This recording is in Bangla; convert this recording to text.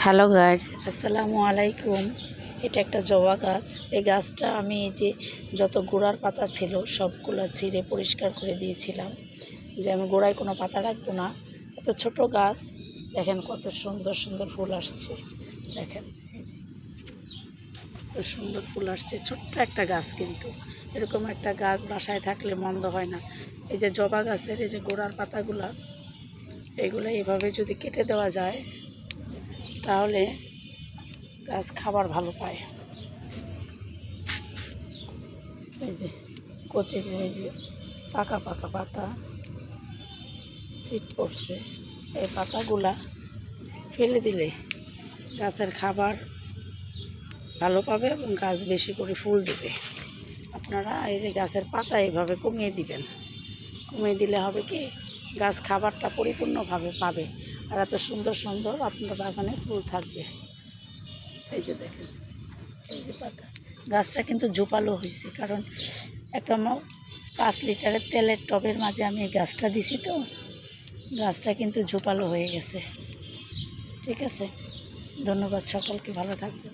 হ্যালো গাইস, আসসালামু আলাইকুম। এটা একটা জবা গাছ। এই গাছটা আমি এই যে যত গোড়ার পাতা ছিল সবগুলো ছিঁড়ে পরিষ্কার করে দিয়েছিলাম, যে আমি গোড়ায় কোনো পাতা রাখবো না। এত ছোট গাছ, দেখেন কত সুন্দর সুন্দর ফুল আসছে। দেখেন এই যে কত সুন্দর ফুল আসছে। ছোট্ট একটা গাছ, কিন্তু এরকম একটা গাছ বাসায় থাকলে মন্দ হয় না। এই যে জবা গাছের এই যে গোড়ার পাতাগুলা, এগুলো এভাবে যদি কেটে দেওয়া যায় তাহলে গাছ খাবার ভালো পায়। এই যে কচি, এই যে পাকা পাকা পাতা ছিট পড়ছে, এই পাতাগুলা ফেলে দিলে গাছের খাবার ভালো পাবে এবং গাছ বেশি করে ফুল দেবে। আপনারা এই যে গাছের পাতা এইভাবে কমিয়ে দিবেন, কমিয়ে দিলে হবে কি, গাছ খাবারটা পরিপূর্ণভাবে পাবে আর এত সুন্দর সুন্দর আপনার বাগানে ফুল থাকবে। এই যে দেখেন, এই যে পাতা, গাছটা কিন্তু ঝোপালো হয়েছে, কারণ একটা 5 লিটারের তেলের টবের মাঝে আমি এই গাছটা দিছি, তো গাছটা কিন্তু ঝোপালো হয়ে গেছে। ঠিক আছে, ধন্যবাদ সকলকে, ভালো থাকবেন।